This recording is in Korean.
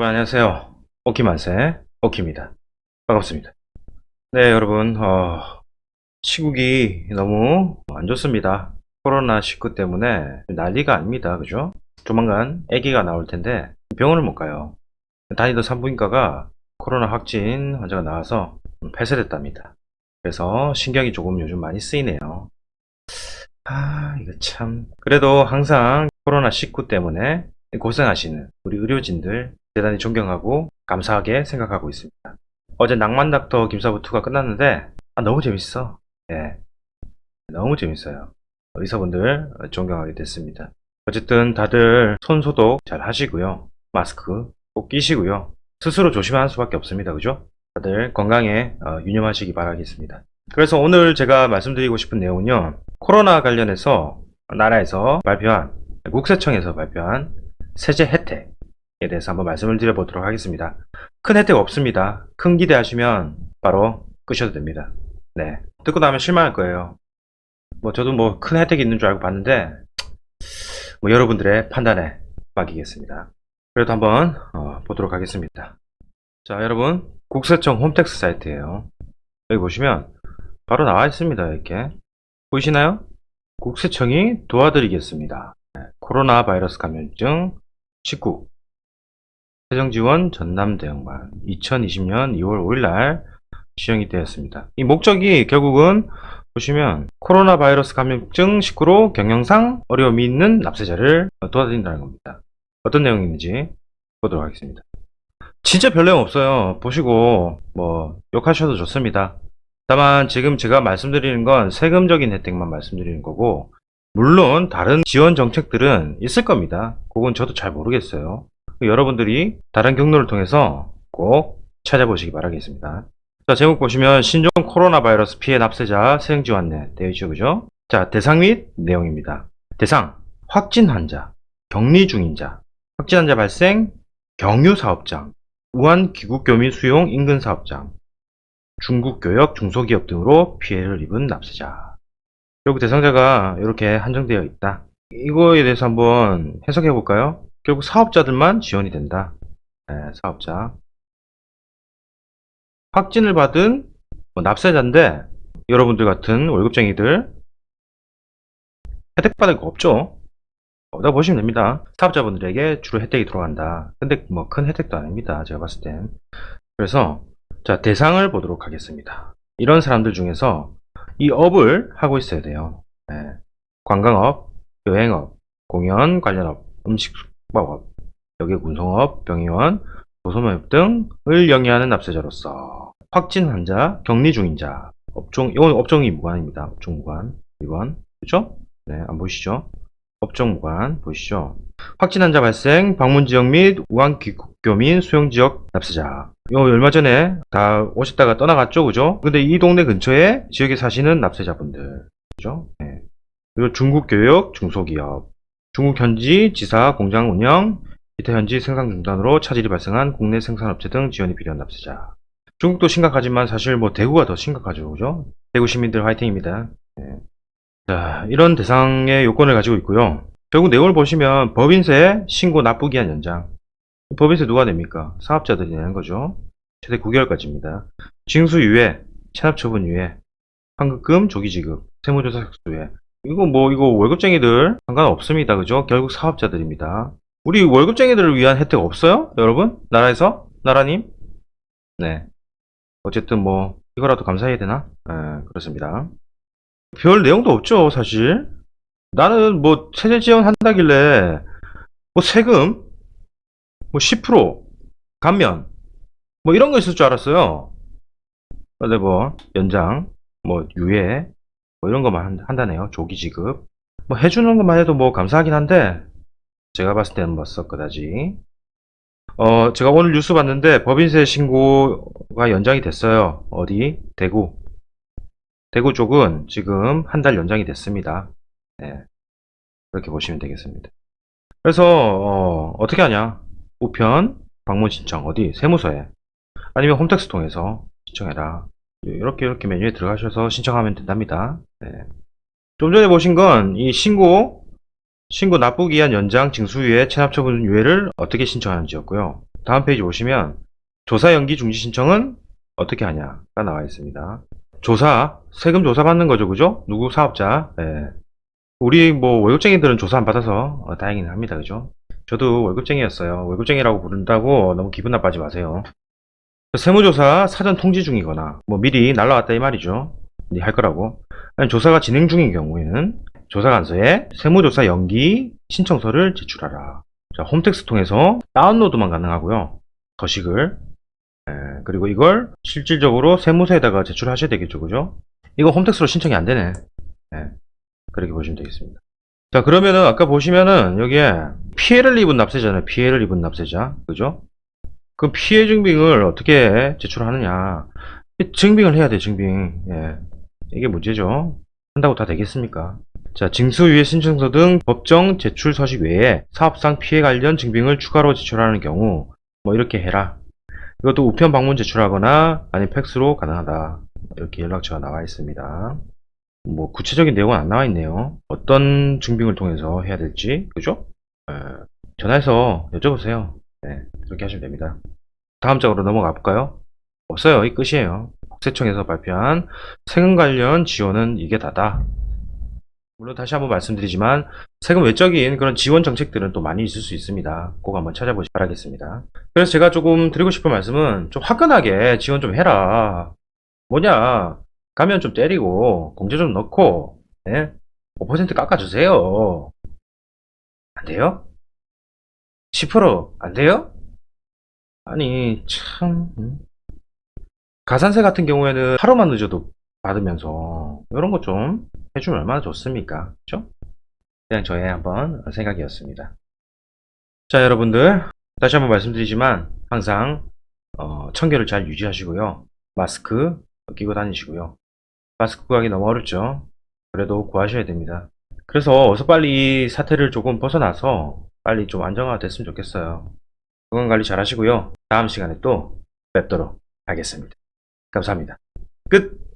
여러분 안녕하세요. 오키만세 오키입니다. 반갑습니다. 네 여러분 시국이 너무 안 좋습니다. 코로나19 때문에 난리가 아닙니다. 그죠? 조만간 아기가 나올 텐데 병원을 못 가요. 다니던 산부인과가 코로나 확진 환자가 나와서 폐쇄됐답니다. 그래서 신경이 조금 요즘 많이 쓰이네요. 이거 참. 그래도 항상 코로나19 때문에 고생하시는 우리 의료진들 대단히 존경하고 감사하게 생각하고 있습니다. 어제 낭만닥터 김사부2가 끝났는데 너무 재밌어. 예, 너무 재밌어요. 의사분들 존경하게 됐습니다. 어쨌든 다들 손 소독 잘 하시고요. 마스크 꼭 끼시고요. 스스로 조심하는 수밖에 없습니다. 그죠? 다들 건강에 유념하시기 바라겠습니다. 그래서 오늘 제가 말씀드리고 싶은 내용은요. 코로나 관련해서 나라에서 발표한 국세청에서 발표한 세제 혜택에 대해서 한번 말씀을 드려보도록 하겠습니다. 큰 혜택 없습니다. 큰 기대하시면 바로 끄셔도 됩니다. 네, 듣고 나면 실망할 거예요. 저도 큰 혜택이 있는 줄 알고 봤는데 여러분들의 판단에 맡기겠습니다. 그래도 한번 보도록 하겠습니다. 자, 여러분 국세청 홈택스 사이트예요. 여기 보시면 바로 나와 있습니다. 이렇게 보이시나요? 국세청이 도와드리겠습니다. 코로나 바이러스 감염증 19 재정지원 전남 대응반 2020년 2월 5일날 시행이 되었습니다. 이 목적이 결국은 보시면 코로나 바이러스 감염증 19로 경영상 어려움이 있는 납세자를 도와드린다는 겁니다. 어떤 내용인지 보도록 하겠습니다. 진짜 별 내용 없어요. 보시고 욕하셔도 좋습니다. 다만 지금 제가 말씀드리는 건 세금적인 혜택만 말씀드리는 거고, 물론 다른 지원 정책들은 있을 겁니다. 그건 저도 잘 모르겠어요. 여러분들이 다른 경로를 통해서 꼭 찾아보시기 바라겠습니다. 자, 제목 보시면 신종 코로나 바이러스 피해 납세자 세금 지원내 되어 있죠. 그죠? 자, 대상 및 내용입니다. 대상 확진 환자, 격리 중인 자, 확진 환자 발생 경유 사업장, 우한 귀국교민 수용 인근 사업장, 중국 교역 중소기업 등으로 피해를 입은 납세자. 결국 대상자가 이렇게 한정되어 있다. 이거에 대해서 한번 해석해 볼까요? 결국 사업자들만 지원이 된다. 네, 사업자. 확진을 받은 납세자인데 여러분들 같은 월급쟁이들 혜택 받을 거 없죠? 없다고 보시면 됩니다. 사업자분들에게 주로 혜택이 들어간다. 근데 큰 혜택도 아닙니다. 제가 봤을 땐. 그래서 자, 대상을 보도록 하겠습니다. 이런 사람들 중에서 이 업을 하고 있어야 돼요. 네. 관광업, 여행업, 공연 관련업, 음식 숙박업, 여객 운송업, 병의원, 도소매업 등을 영위하는 납세자로서 확진 환자, 격리 중인 자, 업종, 이건 업종이 무관입니다. 업종 무관, 1번. 그렇죠? 네, 안 보이시죠? 업종 무관 보이시죠? 확진 환자 발생, 방문 지역 및 우한 귀국교민 수용 지역 납세자. 요 얼마 전에 다 오셨다가 떠나갔죠, 그죠? 근데 이 동네 근처에 지역에 사시는 납세자분들, 그죠? 네. 그리고 중국 교육 중소기업, 중국 현지 지사 공장 운영, 이태 현지 생산 중단으로 차질이 발생한 국내 생산업체 등 지원이 필요한 납세자. 중국도 심각하지만 사실 대구가 더 심각하죠, 그죠? 대구 시민들 화이팅입니다. 네. 자, 이런 대상의 요건을 가지고 있고요. 결국 내용을 보시면 법인세 신고 납부기한 연장. 법인세 누가 냅니까? 사업자들이 내는 거죠. 최대 9개월까지입니다. 징수유예, 체납처분 유예, 환급금 조기지급, 세무조사 삭수유예. 이거 월급쟁이들 상관없습니다. 그죠? 결국 사업자들입니다. 우리 월급쟁이들을 위한 혜택 없어요? 여러분? 나라에서? 나라님? 네. 어쨌든 이거라도 감사해야 되나? 네, 그렇습니다. 별 내용도 없죠, 사실. 나는 세제 지원 한다길래 세금 10% 감면 이런 거 있을 줄 알았어요. 근데 연장 유예 이런 거만 한다네요. 조기 지급 해주는 것만 해도 감사하긴 한데 제가 봤을 때는 썩 그다지. 제가 오늘 뉴스 봤는데 법인세 신고가 연장이 됐어요. 어디? 대구 쪽은 지금 한 달 연장이 됐습니다. 네, 그렇게 보시면 되겠습니다. 그래서 어떻게 하냐? 우편 방문 신청 어디? 세무서에 아니면 홈택스 통해서 신청해라. 이렇게 메뉴에 들어가셔서 신청하면 된답니다. 네. 좀 전에 보신 건 이 신고 납부기한 연장 징수유예 체납처분 유예를 어떻게 신청하는지였고요. 다음 페이지 보시면 조사 연기 중지 신청은 어떻게 하냐가 나와 있습니다. 조사, 세금 조사 받는 거죠, 그죠? 누구 사업자. 예. 우리 뭐 월급쟁이들은 조사 안 받아서 다행이긴 합니다, 그죠? 저도 월급쟁이였어요. 월급쟁이라고 부른다고 너무 기분 나빠하지 마세요. 세무조사 사전 통지 중이거나 뭐 미리 날라왔다 이 말이죠. 네, 할 거라고. 아니, 조사가 진행 중인 경우에는 조사관서에 세무조사 연기 신청서를 제출하라. 자, 홈택스 통해서 다운로드만 가능하고요. 서식을. 그리고 이걸 실질적으로 세무서에다가 제출하셔야 되겠죠, 그죠? 이거 홈택스로 신청이 안 되네. 그렇게 보시면 되겠습니다. 자, 그러면은 아까 보시면은 여기에 피해를 입은 납세자네. 피해를 입은 납세자. 그죠? 그 피해 증빙을 어떻게 제출하느냐. 증빙을 해야 돼, 증빙. 예. 이게 문제죠. 한다고 다 되겠습니까? 자, 징수유예 신청서 등 법정 제출 서식 외에 사업상 피해 관련 증빙을 추가로 제출하는 경우 뭐 이렇게 해라. 이것도 우편 방문 제출하거나 아니면 팩스로 가능하다. 이렇게 연락처가 나와 있습니다. 뭐 구체적인 내용은 안 나와 있네요. 어떤 증빙을 통해서 해야 될지, 그죠? 전화해서 여쭤보세요. 네, 그렇게 하시면 됩니다. 다음 장으로 넘어가 볼까요? 없어요. 이 끝이에요. 국세청에서 발표한 세금 관련 지원은 이게 다다. 물론 다시 한번 말씀드리지만 세금 외적인 그런 지원 정책들은 또 많이 있을 수 있습니다. 꼭 한번 찾아보시기 바라겠습니다. 그래서 제가 조금 드리고 싶은 말씀은 좀 화끈하게 지원 좀 해라. 뭐냐, 가면 좀 때리고 공제 좀 넣고 5% 깎아주세요. 안 돼요? 10%안 돼요? 아니 참, 가산세 같은 경우에는 하루만 늦어도 받으면서 이런 거 좀 해주면 얼마나 좋습니까? 그죠? 그냥 저의 한번 생각이었습니다. 자, 여러분들 다시 한번 말씀드리지만 항상 청결을 잘 유지하시고요. 마스크 끼고 다니시고요. 마스크 구하기 너무 어렵죠. 그래도 구하셔야 됩니다. 그래서 어서 빨리 이 사태를 조금 벗어나서 빨리 좀 안정화가 됐으면 좋겠어요. 건강관리 잘 하시고요. 다음 시간에 또 뵙도록 하겠습니다. 감사합니다. 끝!